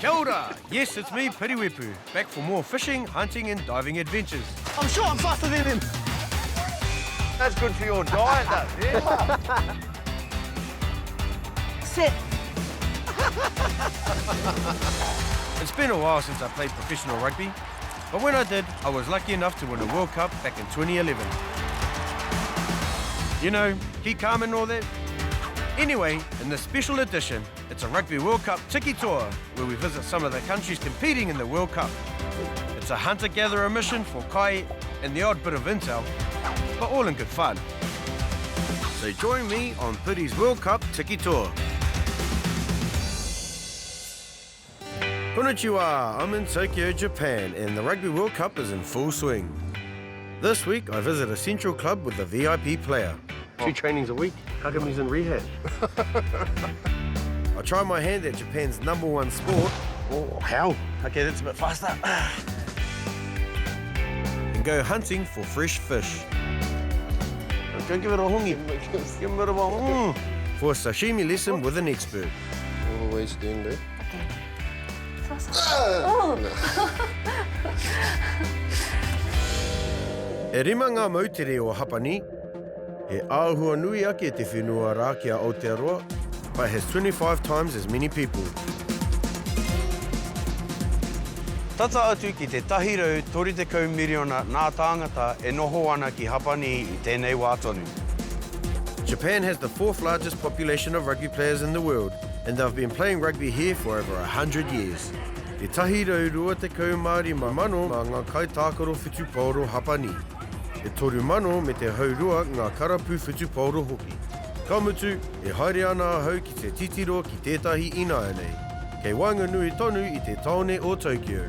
Kia ora. Yes, it's me, Piri, back for more fishing, hunting and diving adventures. I'm sure I'm faster than him. That's good for your diet, though. Yeah. Sit. It's been a while since I played professional rugby, but when I did, I was lucky enough to win a World Cup back in 2011. You know, keep calm and all that. Anyway, in this special edition, it's a Rugby World Cup Tiki tour, where we visit some of the countries competing in the World Cup. It's a hunter-gatherer mission for kai and the odd bit of intel, but all in good fun. So join me on Piri's World Cup Tiki tour. Konnichiwa, I'm in Tokyo, Japan, and the Rugby World Cup is in full swing. This week, I visit a central club with a VIP player. 2 trainings a week? How come he's in rehab? I try my hand at Japan's #1 sport. Oh, how? Okay, that's a bit faster. And go hunting for fresh fish. Go give it a hongi. Give him a bit of a For a sashimi lesson with an expert. All the way stand there. E rima ngā mautere o Hapani, he āhua nui ake te whenua rā kia Aotearoa, but has 25 times as many people. Tata atu ki te tahirau 30 miriona nā tāngata e noho ana ki Hapani I tēnei wā tonu. Japan has the 4th largest population of rugby players in the world, and they've been playing rugby here for over 100 years. Te tahirau 20 Māori mano mā ngā kaitākaro whetupōro Hapani. E toru mano me te haurua ngā karapu whetupōro hoki. Ka mutu, e haere ana hau ki te titiro ki tētahi inaanei. Kei Wainganui tonu I te taone o Tokyo.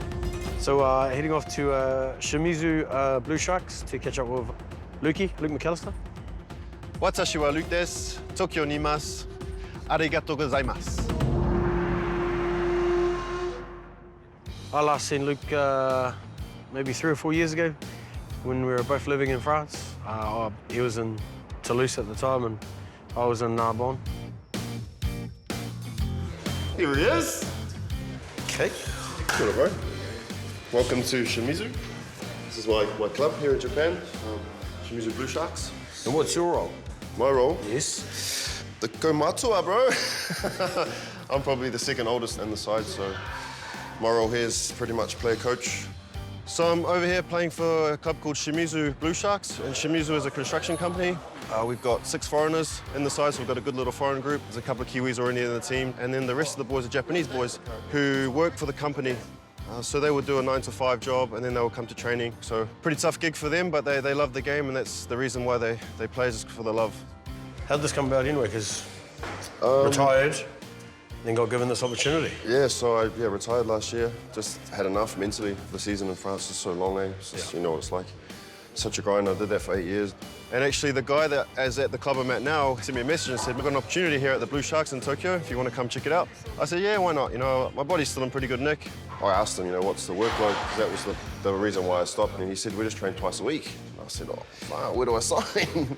So heading off to Shimizu Blue Sharks to catch up with Luke McAlister. Watashi wa Luke desu. Tokyo ni imasu. Arigatou gozaimasu. I last seen Luke maybe 3 or 4 years ago when we were both living in France. He was in Toulouse at the time and I was in Narbonne. Here he is. Okay. Kia ora, bro. Welcome to Shimizu. This is my club here in Japan, Shimizu Blue Sharks. And what's your role? My role? Yes. The komatua, bro. I'm probably the 2nd oldest in the side, so my role here is pretty much player coach. So I'm over here playing for a club called Shimizu Blue Sharks, and Shimizu is a construction company. We've got 6 foreigners in the side, so we've got a good little foreign group. There's a couple of Kiwis already in the team, and then the rest of the boys are Japanese boys who work for the company. So they would do a 9 to 5 job, and then they would come to training. So pretty tough gig for them, but they love the game, and that's the reason why they play is for the love. How'd this come about anyway? Because retired, then got given this opportunity. Yeah, so I retired last year. Just had enough mentally. The season in France is so long, eh? It's just, you know what it's like. Such a grind. I did that for 8 years. And actually, the guy that is at the club I'm at now sent me a message and said, we've got an opportunity here at the Blue Sharks in Tokyo, if you want to come check it out. I said, yeah, why not? You know, my body's still in pretty good nick. I asked him, you know, what's the workload? Because that was the reason why I stopped. And he said, we just train twice a week. And I said, oh, wow, where do I sign?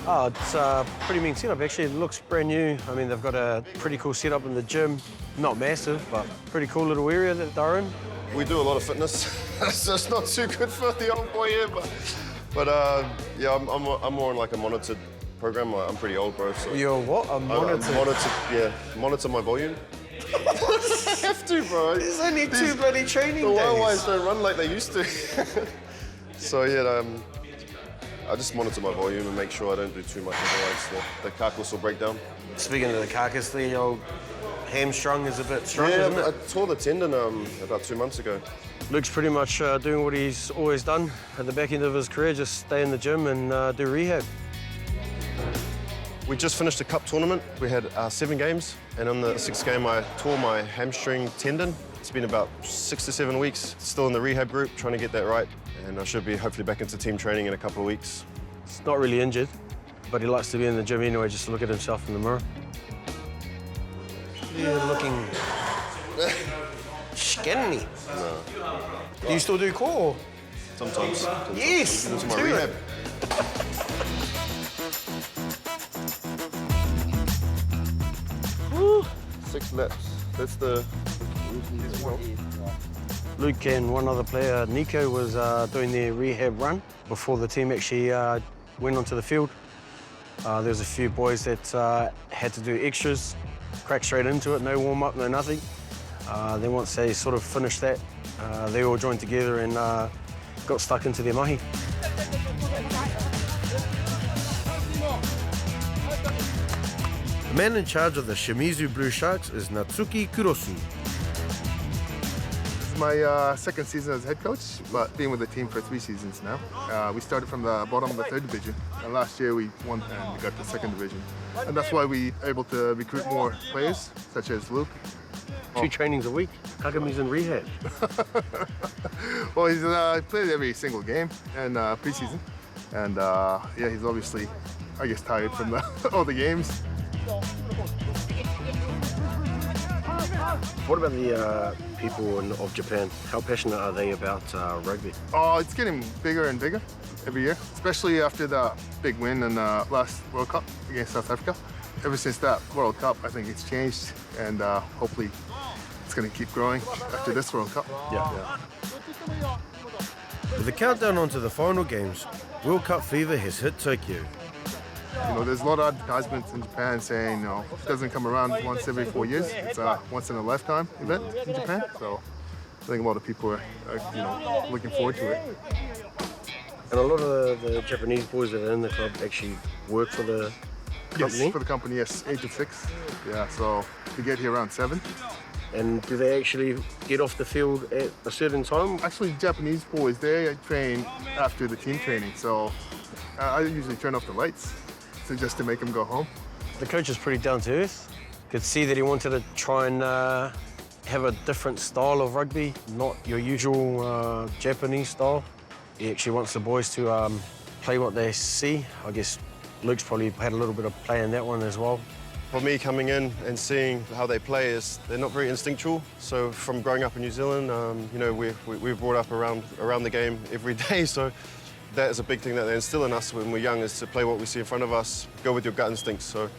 Oh, it's a pretty mean setup, actually. It looks brand new. I mean, they've got a pretty cool setup in the gym. Not massive, but pretty cool little area that they're in. We do a lot of fitness, so it's not too good for the old boy here, but yeah, I'm more on like a monitored program. I'm pretty old, bro. So You're what? A monitor? Monitor my volume. I have to, bro. There's only 2 bloody training the days. The Wild don't run like they used to. So yeah, I just monitor my volume and make sure I don't do too much, otherwise the carcass will break down. Speaking of the carcass, the old hamstring is a bit strong, isn't it? I tore the tendon about 2 months ago. Luke's pretty much doing what he's always done at the back end of his career, just stay in the gym and do rehab. We just finished a cup tournament. We had 7 games, and on the 6th game, I tore my hamstring tendon. It's been about 6 to 7 weeks, still in the rehab group, trying to get that right, and I should be hopefully back into team training in a couple of weeks. He's not really injured, but he likes to be in the gym anyway, just to look at himself in the mirror. You're looking skinny. No. Do you still do core? Sometimes. Yes, Into my do rehab. Woo. 6 laps. That's the... Luke and one other player, Nico, was doing their rehab run before the team actually went onto the field. There was a few boys that had to do extras, crack straight into it, no warm-up, no nothing. Then once they sort of finished that, they all joined together and got stuck into their mahi. The man in charge of the Shimizu Blue Sharks is Natsuki Kurosu. This is my second season as head coach, but been with the team for 3 seasons now. We started from the bottom of the 3rd division, and last year we won and we got the 2nd division. And that's why we were able to recruit more players, such as Luke. 2 trainings a week. Kagami's in rehab. Well, he's played every single game and preseason, and yeah, he's obviously, I guess, tired from all the games. What about the people of Japan? How passionate are they about rugby? Oh, it's getting bigger and bigger every year, especially after the big win in the last World Cup against South Africa. Ever since that World Cup, I think it's changed, and hopefully it's going to keep growing after this World Cup. Yeah. With the countdown onto the final games, World Cup fever has hit Tokyo. You know, there's a lot of advertisements in Japan saying, you know, it doesn't come around once every 4 years. It's a once-in-a-lifetime event in Japan. So I think a lot of people are you know, looking forward to it. And a lot of the Japanese boys that are in the club actually work for the company? Yes, for the company, yes, 8 to 6. Yeah, so we get here around 7. And do they actually get off the field at a certain time? Actually, Japanese boys, they train after the team training. So I usually turn off the lights. So just to make them go home. The coach is pretty down to earth. Could see that he wanted to try and have a different style of rugby, not your usual Japanese style. He actually wants the boys to play what they see. I guess Luke's probably had a little bit of play in that one as well. For me, coming in and seeing how they play is they're not very instinctual. So from growing up in New Zealand, you know, we're brought up around the game every day. So that is a big thing that they instill in us when we're young, is to play what we see in front of us, go with your gut instincts. So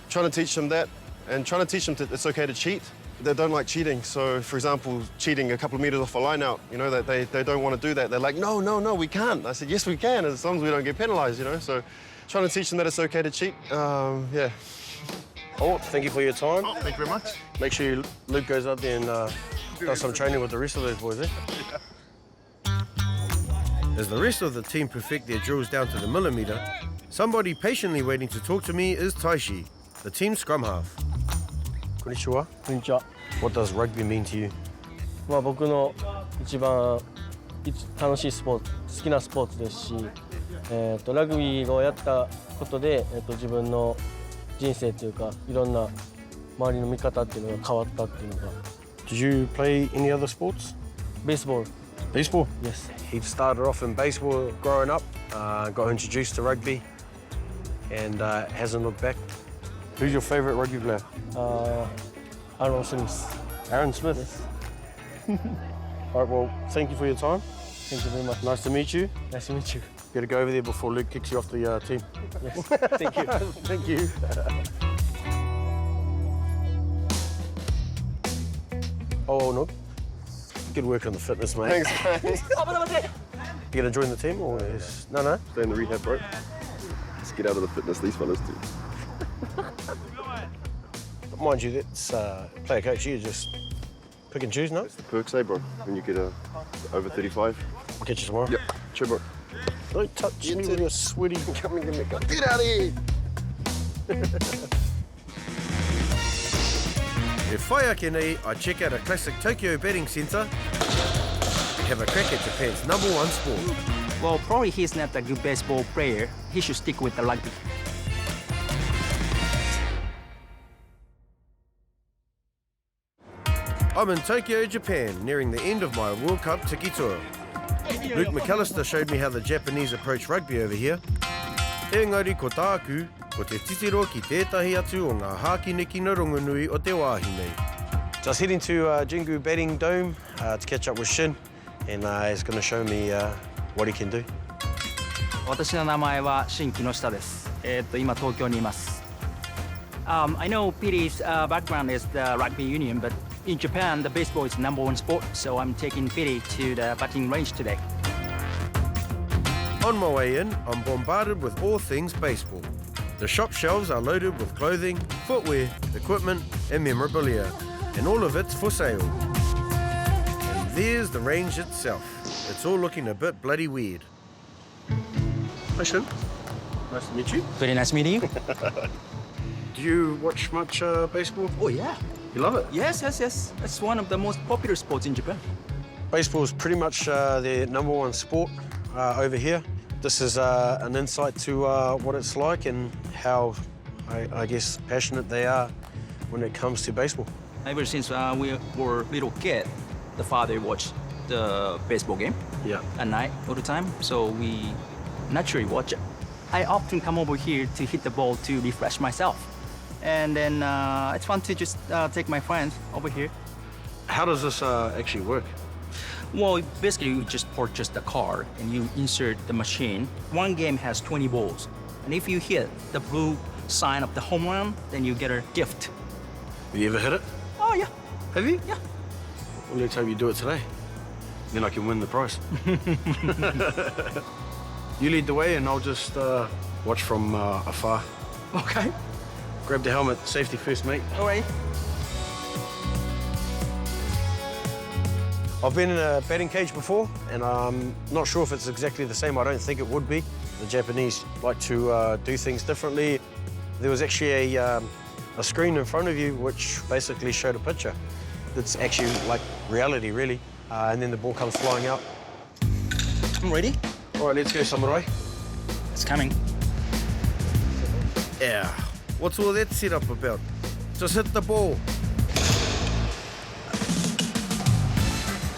trying to teach them that, and trying to teach them that it's okay to cheat. They don't like cheating. So, for example, cheating a couple of meters off a line out, you know, that they don't want to do that. They're like, no, we can't. I said, yes, we can, as long as we don't get penalized, you know. So trying to teach them that it's okay to cheat, yeah. Oh, thank you for your time. Oh, thank you very much. Make sure Luke goes out there and does some training with the rest of those boys, eh? As the rest of the team perfect their drills down to the millimetre, somebody patiently waiting to talk to me is Taishi, the team scrum half. Konnichiwa. こんにちは。 What does rugby mean to you? まあ僕の一番楽しいスポーツ、好きなスポーツですし、ラグビーをやったことで、自分の人生というか、いろんな周りの見方っていうのが変わったっていうのが。Did you play any other sports? ベースボール。 Baseball? Yes. He started off in baseball growing up, got introduced to rugby, and hasn't looked back. Who's your favourite rugby player? Aaron Smith. Aaron Smith? Yes. All right, well, thank you for your time. Thank you very much. Nice to meet you. Nice to meet you. Better go over there before Luke kicks you off the team. Yes. Thank you. Thank you. Oh, no. Good work on the fitness, mate. Thanks, mate. You gonna join the team or is... No. Stay in the rehab, bro. Let's get out of the fitness, these fellas do. Mind you, that's player coach. You just pick and choose, no? That's the perks, eh, bro? When you get over 35. I'll catch you tomorrow. Yep. Cheer, bro. Don't touch me with your sweaty... Come and get me. Get out of here! If whaiake nei, I check out a classic Tokyo betting centre and have a crack at Japan's #1 sport. Well, probably he's not a good baseball player. He should stick with the rugby. I'm in Tokyo, Japan, nearing the end of my World Cup Tiki tour. Luke McAlister showed me how the Japanese approach rugby over here. Engari ko tāku, ko te titiro ki tētahi atu o ngā hākiniki na rongonui o te wāhine. Just heading to Jingu Batting Dome to catch up with Shin, and he's going to show me what he can do. 私の名前は新木下です。今東京にいます。I know Piri's background is the rugby union, but in Japan, the baseball is the #1 sport, so I'm taking Piri to the batting range today. On my way in, I'm bombarded with all things baseball. The shop shelves are loaded with clothing, footwear, equipment, and memorabilia, and all of it's for sale. And there's the range itself. It's all looking a bit bloody weird. Hi, Shin. Nice to meet you. Very nice meeting you. Do you watch much baseball? Oh, yeah. You love it? Yes. It's one of the most popular sports in Japan. Baseball is pretty much their #1 sport over here. This is an insight to what it's like and how, I guess, passionate they are when it comes to baseball. Ever since we were little kid, the father watched the baseball game at night all the time, so we naturally watch it. I often come over here to hit the ball to refresh myself. And then it's fun to just take my friends over here. How does this actually work? Well, basically, you just purchase the card and you insert the machine. One game has 20 balls. And if you hit the blue sign of the home run, then you get a gift. Have you ever hit it? Oh, yeah. Have you? Yeah. Well, let's hope you do it today. Then I can win the prize. You lead the way and I'll just watch from afar. Okay. Grab the helmet, safety first, mate. All right. I've been in a batting cage before, and I'm not sure if it's exactly the same. I don't think it would be. The Japanese like to do things differently. There was actually a screen in front of you which basically showed a picture. It's actually like reality, really. And then the ball comes flying out. I'm ready. All right, let's go, Samurai. It's coming. Yeah, what's all that set up about? Just hit the ball.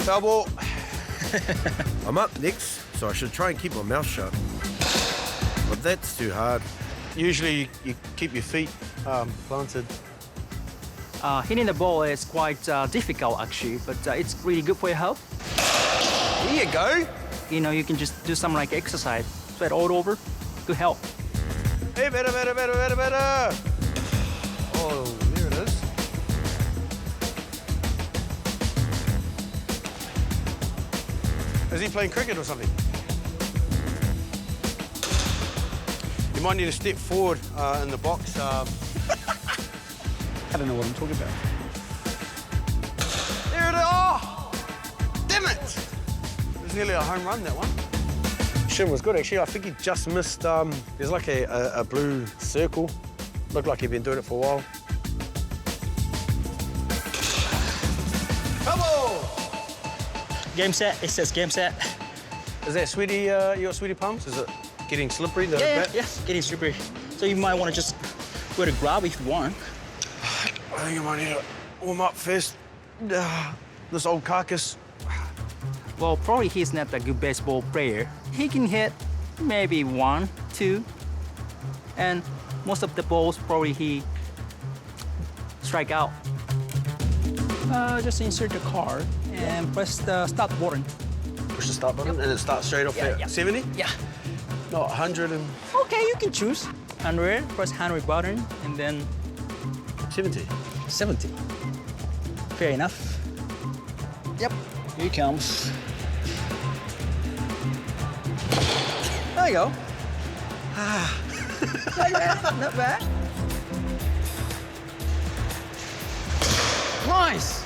Foul ball. I'm up next, so I should try and keep my mouth shut. But that's too hard. Usually you keep your feet planted. Hitting the ball is quite difficult, actually, but it's really good for your health. Here you go. You know, you can just do some like exercise, sweat all over, good health. Hey, better. Oh, there it is. Is he playing cricket or something? You might need to step forward in the box. I don't know what I'm talking about. There it is. Oh! Damn it! It was nearly a home run, that one. Shin was good, actually. I think he just missed, there's like a blue circle. Looked like he'd been doing it for a while. Come on! Game set. It says game set. Is that sweaty, you got sweaty palms? Is it getting slippery, the bat? Yeah, getting slippery. So you might want to just go to grab if you want. I think I might need to warm up first. This old carcass. Well, probably he's not a good baseball player. He can hit maybe 1, 2, and most of the balls probably he strike out. Just insert the card and press the start button. Push the start button and it starts straight off at 70? Yeah. Not 100 and... Okay, you can choose 100, press 100 button, and then 70. 70. Fair enough. Yep, here he comes. There you go. Not bad, not bad. Nice.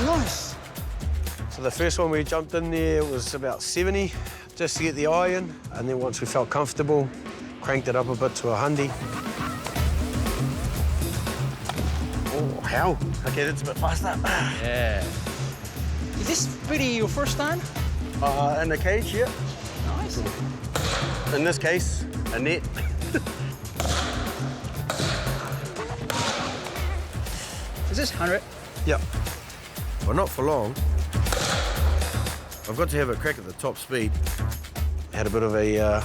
Nice. So the first one we jumped in there was about 70, just to get the eye in. And then once we felt comfortable, cranked it up a bit to 100. Oh, how? Okay, that's a bit faster. Yeah. Is this Piri your first time? In the cage, yeah. Nice. In this case, a net. Is this 100? Yep. Well, not for long. I've got to have a crack at the top speed. Had a bit of a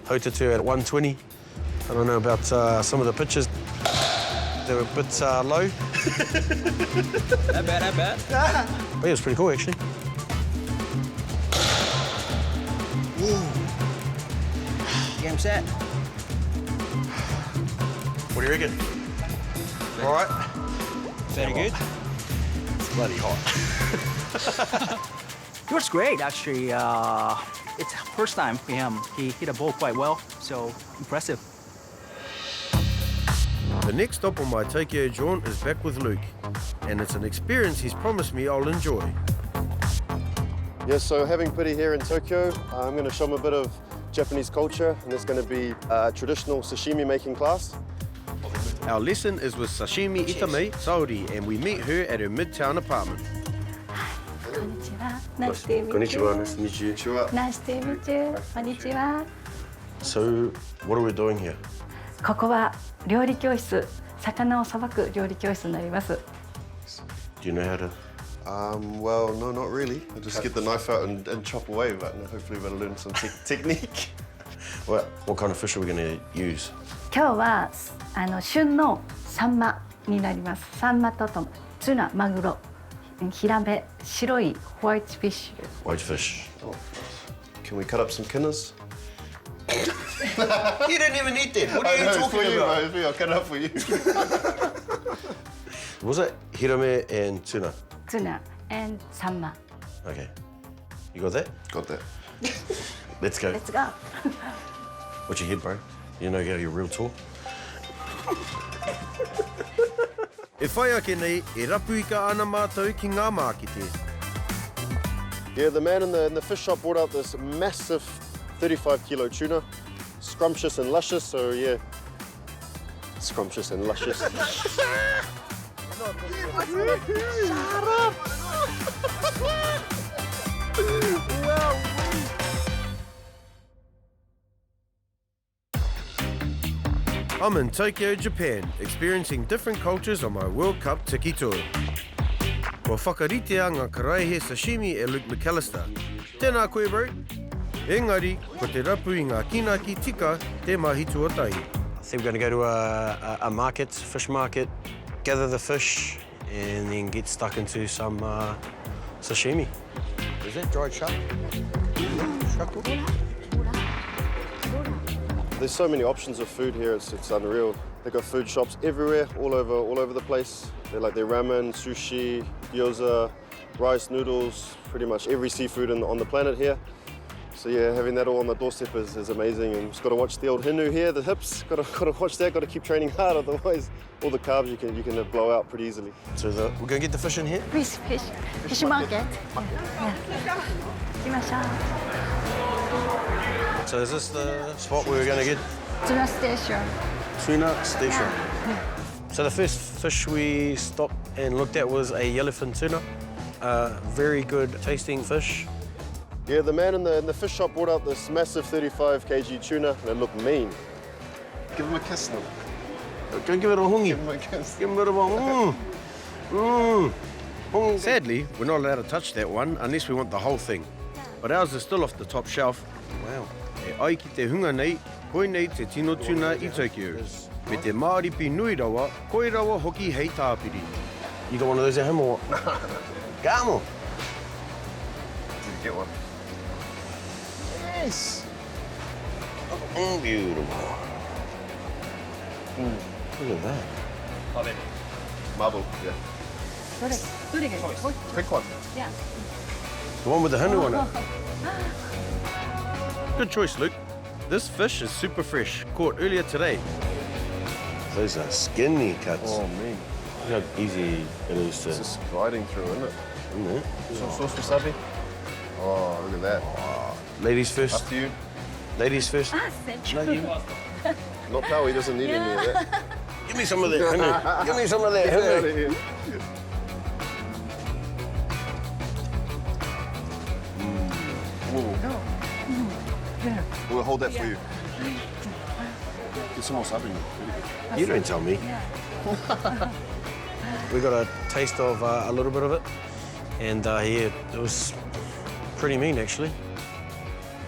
hotatu at 120. I don't know about some of the pitches. They were a bit low. Not bad, not bad. But it was pretty cool, actually. I'm set. What do you reckon? All right? Very good. It's bloody hot. It was great, actually. It's first time for him. He hit the ball quite well, so impressive. The next stop on my Tokyo jaunt is back with Luke, and it's an experience he's promised me I'll enjoy. Yeah, so having Piri here in Tokyo, I'm going to show him a bit of Japanese culture, and there's going to be a traditional sashimi making class. Our lesson is with Sashimi Itame Saori, and we meet her at her midtown apartment. Konnichiwa. Nice to meet you. Konnichiwa, nice to meet you. Nice to meet you. Konnichiwa. So, what are we doing here? ここは料理教室、魚をさばく料理教室になります。 Do you know how to? Well, no, not really. I just get the knife out and chop away, but hopefully we'll learn some technique. What kind of fish are we going to use? 今日は旬のサンマになります。サンマとツナ、マグロ、ヒラメ、白いホワイトフィッシュ。 White fish. Can we cut up some kinnas? You didn't even eat that. What are you talking about? I'll cut it up for you. Was it hirame and tuna? ツナ and サンマ。 Okay. You got that? Got that. Let's go. Let's go. What's your head, bro? You know how you're real tall. E whai ake nei, e rapu I ka ana mātou ki ngā mākete. Yeah, the man in the fish shop brought out this massive 35-kilo tuna. Scrumptious and luscious, so yeah. Scrumptious and luscious. I'm in Tokyo, Japan, experiencing different cultures on my World Cup Tiki tour. Ko whakaritea ngā karaihe sashimi e Luke McAlister. Tēnā koe, bro. Engari, ko te rapu I ngā kina ki tika te mahi tuatahi. I think we're going to go to a market, fish market, gather the fish, and then get stuck into some sashimi. Is that dried shark? There's so many options of food here, it's unreal. They've got food shops everywhere, all over the place. They're like their ramen, sushi, gyoza, rice, noodles, pretty much every seafood on the planet here. So yeah, having that all on the doorstep is amazing, and just got to watch the old hinu here, the hips. Got to watch that. Got to keep training hard, otherwise all the carbs you can blow out pretty easily. So we're going to get the fish in here? Fish market. Yeah. 行きましょう。 So is this the spot where we're going to get Tuna station. tuna station? So the first fish we stopped and looked at was a yellowfin tuna. Very good tasting fish. Yeah, the man in the fish shop brought out this massive 35 kg tuna, and it looked mean. Give him a kiss now. Go give it a hongi. Give him a kiss. Give him a bit of a Sadly, we're not allowed to touch that one unless we want the whole thing. But ours is still off the top shelf. Wow. E ai ki te hunga nei, koe nei te tino tuna I Tokyo. Me te Māori pi nui rawa, koe rawa hoki hei tāpiri. You got one of those at home or what? Gamo. Did you get one? Yes. Beautiful. Look at that. Marble, yeah. どれがいい？ Pick one. Yeah. The one with the hinu on it. Good choice, Luke. This fish is super fresh, caught earlier today. Those are skinny cuts. Oh, man. Look how easy it is to... It's just gliding through, isn't it? Mm, Some sauce wasabi. Oh, look at that. Ladies first. After you. Ladies first. Ah, thank you. Not Pao, he doesn't need any of that. Give me some of that hinu. Give me some of that Get out hinu. of here. We'll hold that for you. Get some wasabi. You don't tell me. We got a taste of a little bit of it, and yeah, it was pretty mean actually.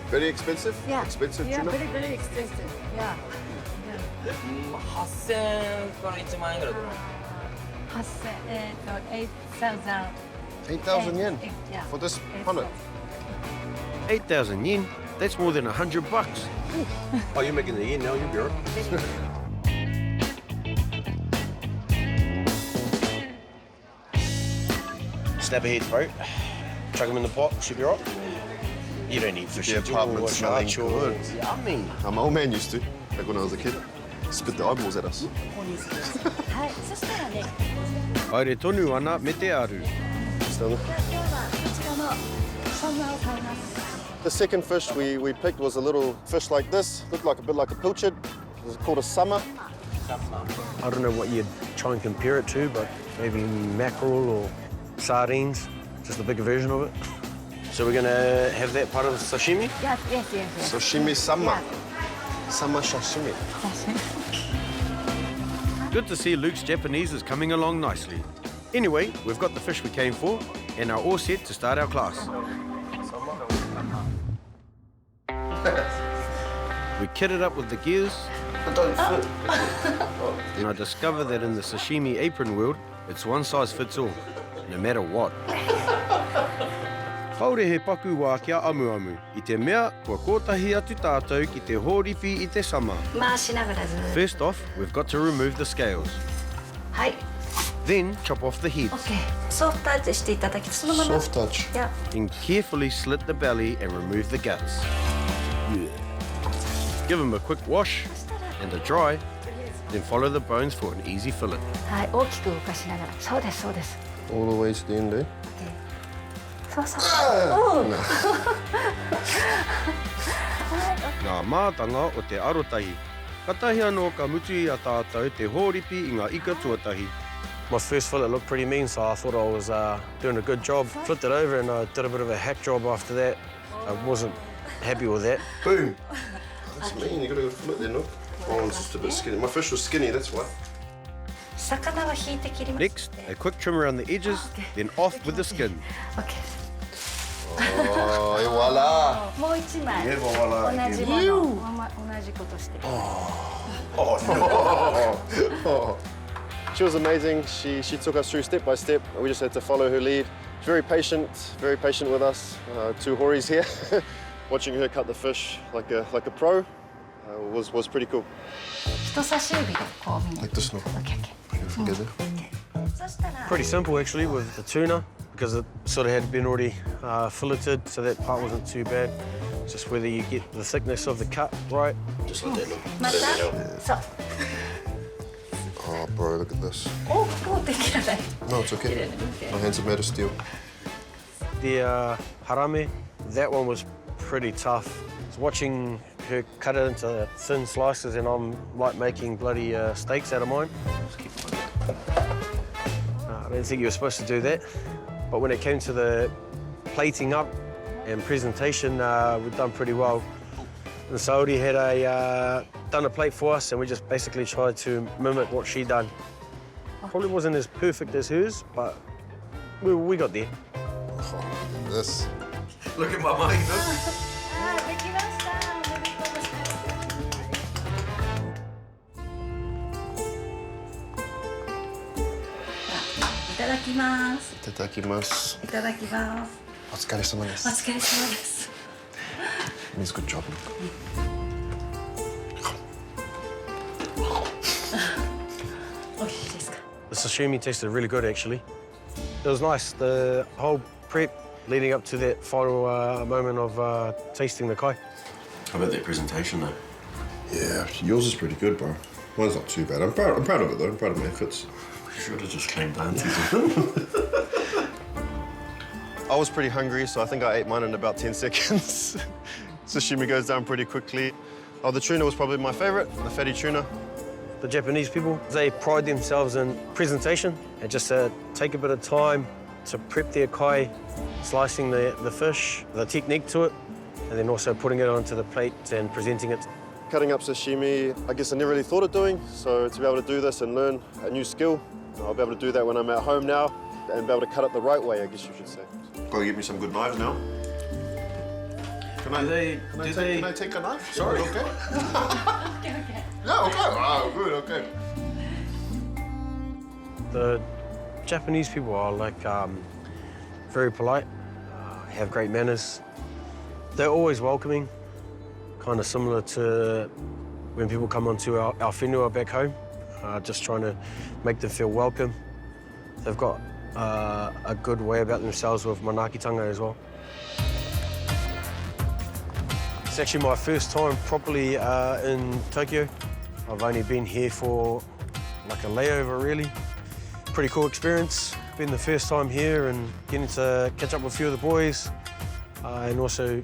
Very expensive? Yeah. Expensive Yeah, tuna? very, very expensive. Yeah. 8000から1万円ぐらいだと思う。 8,000 8,000 yen Yeah. for this punnet. 8,000 yen? That's more than $100. Oh, you're making the end now, you'll be all right. Snap ahead, bro. Chuck them in the pot, should be all right. You don't need fish. The apartment smelling good. Yummy. My old man used to, back when I was a kid. Spit the eyeballs at us. Haere tonu ana me te aru. The second fish we picked was a little fish like this. Looked like a bit like a pilchard. It was called a summer. I don't know what you'd try and compare it to, but maybe mackerel or sardines, just a bigger version of it. So we're gonna have that part of sashimi? Yes. Sashimi summer. Summer sashimi. Good to see Luke's Japanese is coming along nicely. Anyway, we've got the fish we came for and are all set to start our class. We kitted up with the gears. And I discovered that in the sashimi apron world, it's one size fits all, no matter what. Haure he paku wā kia amu amu. I te mea, kua kotahi atu tātou ki te hōripi I te sama. First off, we've got to remove the scales. Then chop off the heads. Soft touch していただき、そのまま。 Soft touch. Yeah. And carefully slit the belly and remove the guts. Give them a quick wash and a dry, then follow the bones for an easy fillet. はい、大きく動かしながら。そうです、そうです。 All the way to the end there. そうそう。Ngā mātanga o te arotahi. Katahi anō ka mutu I a tātou te hōripi I ngā ika tuatahi. My first fillet looked pretty mean, so I thought I was doing a good job. Flipped it over and I did a bit of a hack job after that. I wasn't happy with that. Boom. That's mean, you got a good fillet there, no? Oh, it's just a bit skinny. My fish was skinny, that's why. 魚は引いて切ります。 Next, a quick trim around the edges, then off with the skin. OK。 Oh, et voilà. もう一枚。 Et voilà. 同じもの。同じことして。 She was amazing. She took us through step by step. We just had to follow her lead. She's very patient with us. Two horis here. Watching her cut the fish like a pro was pretty cool. 人差し指でこう見る。 Like this, no? OK。 Together. そしたら。 Pretty simple actually with the tuna, because it sort of had been already filleted, so that part wasn't too bad. Just whether you get the thickness of the cut right. Just like that. また。そう。 Oh, bro, look at this. お、できない。 No, it's okay. My hands are made of steel. The harame, that one was pretty tough. I was watching her cut it into thin slices, and I'm like making bloody steaks out of mine. I didn't think you were supposed to do that, but when it came to the plating up and presentation, we've done pretty well. The Saudi had done a plate for us, and we just basically tried to mimic what she done. Probably wasn't as perfect as hers, but we got there. Oh, this. Look at my mate. はい、できました。おめでとうございます。いただきます。 Itadakimasu. いただきます。 Otsukaresama お desu. 疲れ様です。 Means good job. おいしいですか。 The sashimi tasted really good, actually. It was nice, the whole prep leading up to that final moment of tasting the kai. How about that presentation, though? Yeah, yours is pretty good, bro. Mine's not too bad. I'm proud of it, though. I'm proud of my efforts. Should have just cleaned dances. I was pretty hungry, so I think I ate mine in about 10 seconds. Sashimi goes down pretty quickly. Oh, the tuna was probably my favorite, the fatty tuna. The Japanese people, they pride themselves in presentation and just take a bit of time to prep their kai, slicing the fish, the technique to it, and then also putting it onto the plate and presenting it. Cutting up sashimi, I guess I never really thought of doing, so to be able to do this and learn a new skill, I'll be able to do that when I'm at home now and be able to cut it the right way, I guess you should say. Gotta get me some good knives now. Can I take a knife? Sorry. Okay. Yeah, okay. Wow, good, okay. The Japanese people are like very polite, have great manners. They're always welcoming. kind of similar to when people come onto our whenua back home, just trying to make them feel welcome. They've got a good way about themselves with manaakitanga as well. It's actually my first time properly in Tokyo. I've only been here for like a layover, really. Pretty cool experience. Been the first time here and getting to catch up with a few of the boys and also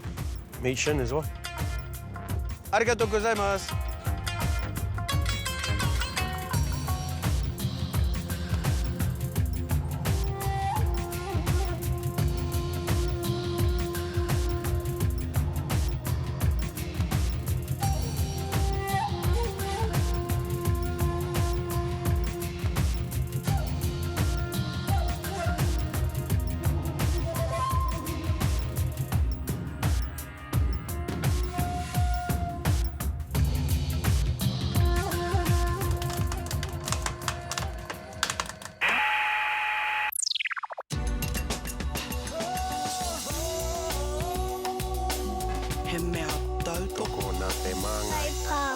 meet Shin as well. Arigatou gozaimasu. He mea tauto. Toko nā te maanga.